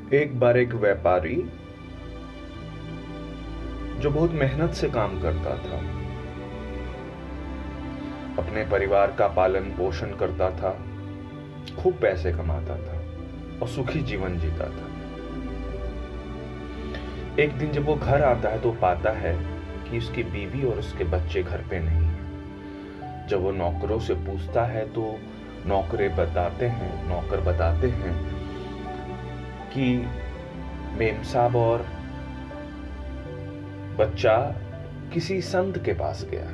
एक बार एक व्यापारी जो बहुत मेहनत से काम करता था, अपने परिवार का पालन पोषण करता था, खूब पैसे कमाता था और सुखी जीवन जीता था। एक दिन जब वो घर आता है तो पाता है कि उसकी बीवी और उसके बच्चे घर पे नहीं है। जब वो नौकरों से पूछता है तो नौकर बताते हैं कि मेम साहब और बच्चा किसी संत के पास गया।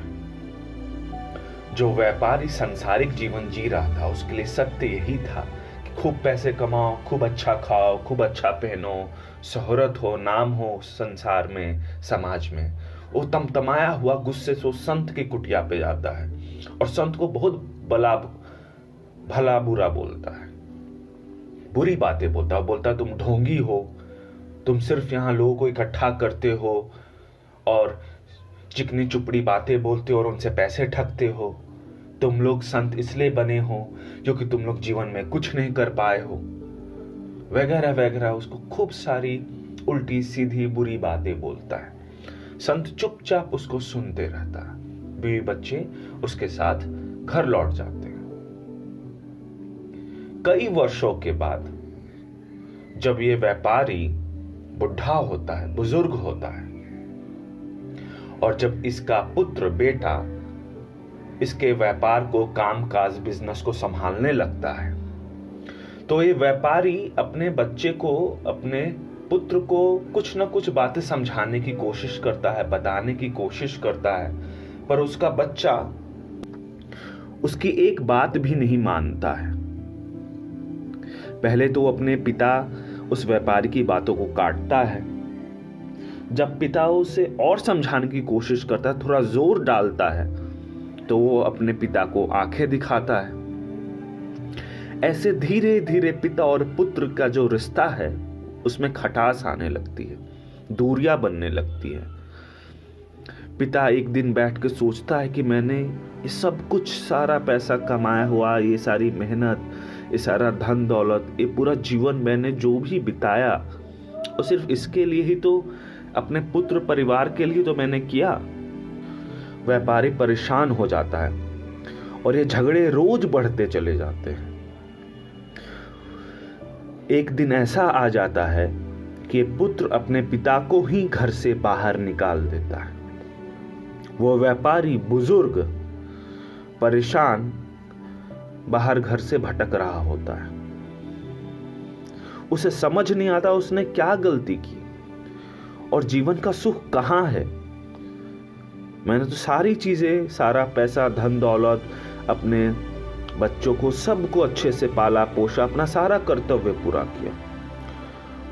जो व्यापारी सांसारिक जीवन जी रहा था उसके लिए सत्य यही था कि खूब पैसे कमाओ, खूब अच्छा खाओ, खूब अच्छा पहनो, शोहरत हो, नाम हो संसार में, समाज में। वो तमतमाया हुआ गुस्से से संत की कुटिया पे जाता है और संत को बहुत भला बुरा बोलता है, बुरी बातें बोलता है। बोलता है तुम ढोंगी हो, तुम सिर्फ यहाँ लोगों को इकट्ठा करते हो और चिकनी चुपड़ी बातें बोलते हो और उनसे पैसे ठगते हो। तुम लोग संत इसलिए बने हो क्योंकि तुम लोग जीवन में कुछ नहीं कर पाए हो, वगैरह वगैरह। उसको खूब सारी उल्टी सीधी बुरी बातें बोलता है। संत चुपचाप उसको सुनते रहता है। बीवी बच्चे उसके साथ घर लौट जाते हैं। कई वर्षों के बाद जब ये व्यापारी बुढ़ा होता है, बुजुर्ग होता है, और जब इसका पुत्र बेटा इसके व्यापार को, कामकाज, बिजनेस को संभालने लगता है, तो ये व्यापारी अपने बच्चे को, अपने पुत्र को कुछ ना कुछ बातें समझाने की कोशिश करता है, बताने की कोशिश करता है, पर उसका बच्चा उसकी एक बात भी नहीं मानता है। पहले तो अपने पिता उस व्यापारी की बातों को काटता है। जब पिता उसे और समझाने की कोशिश करता है, थोड़ा जोर डालता है, तो वो अपने पिता को आंखें दिखाता है। ऐसे धीरे धीरे पिता और पुत्र का जो रिश्ता है उसमें खटास आने लगती है, दूरियां बनने लगती है। पिता एक दिन बैठ के सोचता है कि मैंने ये सब कुछ, सारा पैसा कमाया हुआ, ये सारी मेहनत, ये सारा धन दौलत, ये पूरा जीवन मैंने जो भी बिताया, और सिर्फ इसके लिए ही तो, अपने पुत्र परिवार के लिए तो मैंने किया। व्यापारी परेशान हो जाता है और ये झगड़े रोज बढ़ते चले जाते हैं। एक दिन ऐसा आ जाता है कि पुत्र अपने पिता को ही घर से बाहर निकाल देता है। वो व्यापारी बुजुर्ग परेशान बाहर घर से भटक रहा होता है। उसे समझ नहीं आता उसने क्या गलती की और जीवन का सुख कहां है। मैंने तो सारी चीजें, सारा पैसा, धन दौलत, अपने बच्चों को, सबको अच्छे से पाला पोषा, अपना सारा कर्तव्य पूरा किया।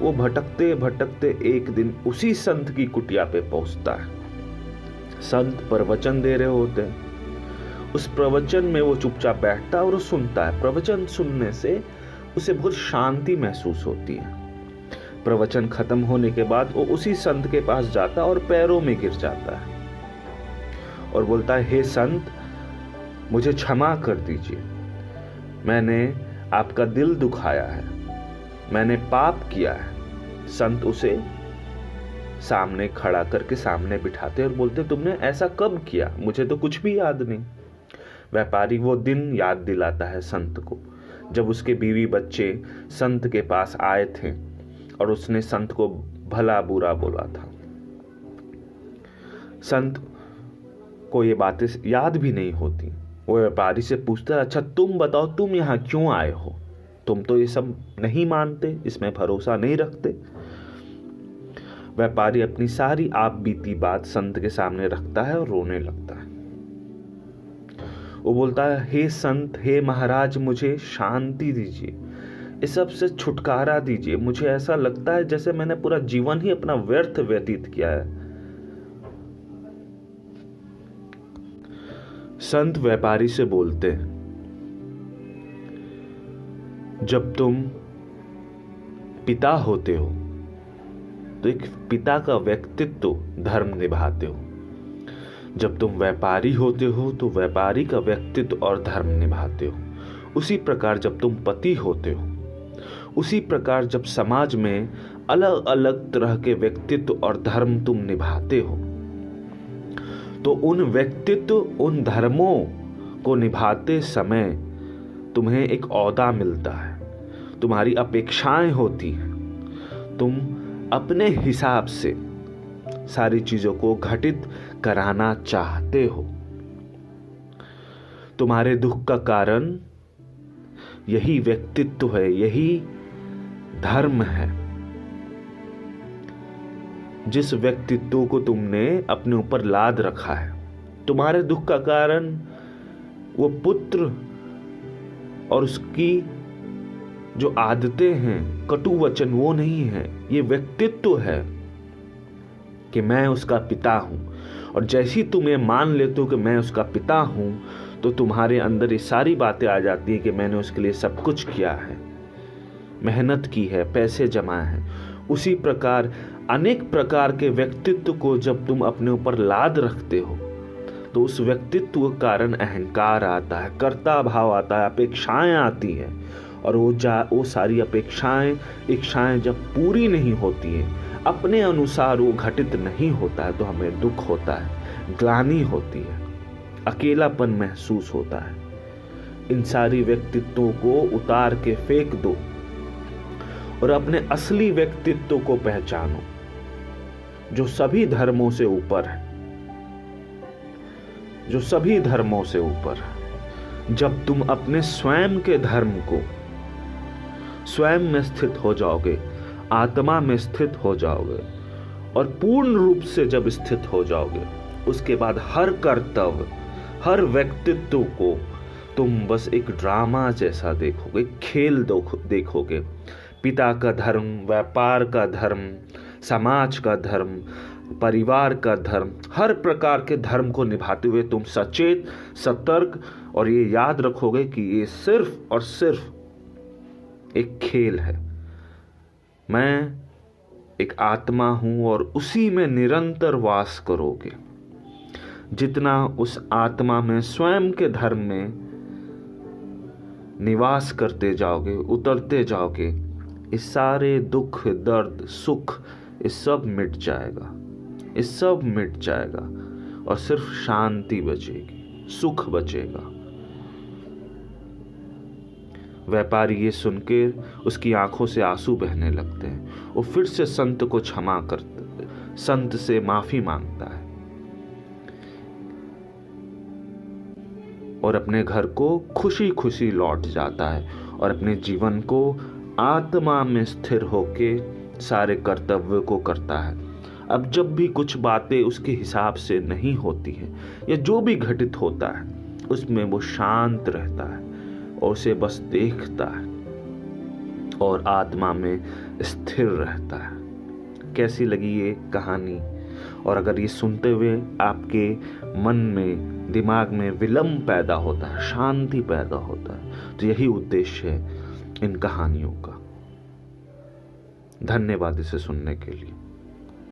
वो भटकते भटकते एक दिन उसी संत की कुटिया पे पहुंचता है। संत प्रवचन दे रहे होते हैं। उस प्रवचन में वो चुपचाप बैठता है और सुनता है। प्रवचन सुनने से उसे बहुत शांति महसूस होती है। प्रवचन खत्म होने के बाद वो उसी संत के पास जाता और पैरों में गिर जाता है और बोलता है, हे संत, मुझे क्षमा कर दीजिए, मैंने आपका दिल दुखाया है, मैंने पाप किया है। संत उसे सामने खड़ा करके सामने बिठाते और बोलते, तुमने ऐसा कब किया? मुझे तो कुछ भी याद नहीं। व्यापारी वो दिन याद दिलाता है संत को जब उसके बीवी बच्चे संत के पास आए थे और उसने संत को भला बुरा बोला था। संत को ये बातें याद भी नहीं होती। वो व्यापारी से पूछता है, अच्छा तुम बताओ, तुम यहाँ क्यों आए हो? तुम तो ये सब नहीं मानते, इसमें भरोसा नहीं रखते। व्यापारी अपनी सारी आप बीती बात संत के सामने रखता है और रोने लगता है। वो बोलता है, हे संत, हे महाराज, मुझे शांति दीजिए, इस सब से छुटकारा दीजिए। मुझे ऐसा लगता है जैसे मैंने पूरा जीवन ही अपना व्यर्थ व्यतीत किया है। संत व्यापारी से बोलते, जब तुम पिता होते हो तो एक पिता का व्यक्तित्व धर्म निभाते हो। जब तुम व्यापारी होते हो तो व्यापारी का व्यक्तित्व और धर्म निभाते हो। उसी प्रकार जब तुम पति होते हो, उसी प्रकार जब समाज में अलग अलग तरह के व्यक्तित्व और धर्म तुम निभाते हो, तो उन व्यक्तित्व, उन धर्मों को निभाते समय तुम्हें एक ओहदा मिलता है, तुम्हारी अपेक्षाएं होती हैं, तुम अपने हिसाब से सारी चीजों को घटित कराना चाहते हो। तुम्हारे दुख का कारण यही व्यक्तित्व है, यही धर्म है। जिस व्यक्तित्व को तुमने अपने ऊपर लाद रखा है, तुम्हारे दुख का कारण वो पुत्र और उसकी जो आदतें हैं, कटु वचन, वो नहीं है, ये व्यक्तित्व है कि मैं उसका पिता हूं। और जैसी तुम ये मान लेते हो कि मैं उसका पिता हूं, तो तुम्हारे अंदर ये सारी बातें आ जाती है कि मैंने उसके लिए सब कुछ किया है, मेहनत की है, पैसे जमाए हैं। उसी प्रकार अनेक प्रकार के व्यक्तित्व को जब तुम अपने ऊपर लाद रखते हो, तो उस व्यक्तित्व के कारण अहंकार आता है, कर्ता भाव आता है, अपेक्षाएं आती हैं। और वो सारी अपेक्षाएं, इच्छाएं जब पूरी नहीं होती हैं, अपने अनुसार वो घटित नहीं होता है, तो हमें दुख होता है, ग्लानि होती है, अकेलापन महसूस होता है। इन सारी व्यक्तित्वों को उतार के फेंक दो और अपने असली व्यक्तित्व को पहचानो, जो सभी धर्मों से ऊपर है, जो सभी धर्मों से ऊपर है। जब तुम अपने स्वयं के धर्म को, स्वयं में स्थित हो जाओगे, आत्मा में स्थित हो जाओगे और पूर्ण रूप से जब स्थित हो जाओगे, उसके बाद हर कर्तव्य, हर व्यक्तित्व को तुम बस एक ड्रामा जैसा देखोगे, खेल देखोगे। पिता का धर्म, व्यापार का धर्म, समाज का धर्म, परिवार का धर्म, हर प्रकार के धर्म को निभाते हुए तुम सचेत, सतर्क और ये याद रखोगे कि ये सिर्फ और सिर्फ एक खेल है। मैं एक आत्मा हूं और उसी में निरंतर वास करोगे। जितना उस आत्मा में, स्वयं के धर्म में निवास करते जाओगे, उतरते जाओगे, इस सारे दुख, दर्द, सुख, इस सब मिट जाएगा, इस सब मिट जाएगा और सिर्फ शांति बचेगी, सुख बचेगा। व्यापारी ये सुनकर उसकी आंखों से आंसू बहने लगते हैं। वो फिर से संत को क्षमा करते, संत से माफी मांगता है और अपने घर को खुशी खुशी लौट जाता है और अपने जीवन को आत्मा में स्थिर होके सारे कर्तव्य को करता है। अब जब भी कुछ बातें उसके हिसाब से नहीं होती है या जो भी घटित होता है, उसमें वो शांत रहता है और उसे बस देखता है और आत्मा में स्थिर रहता है। कैसी लगी ये कहानी? और अगर ये सुनते हुए आपके मन में, दिमाग में विलंब पैदा होता है, शांति पैदा होता है, तो यही उद्देश्य है इन कहानियों का। धन्यवाद इसे सुनने के लिए।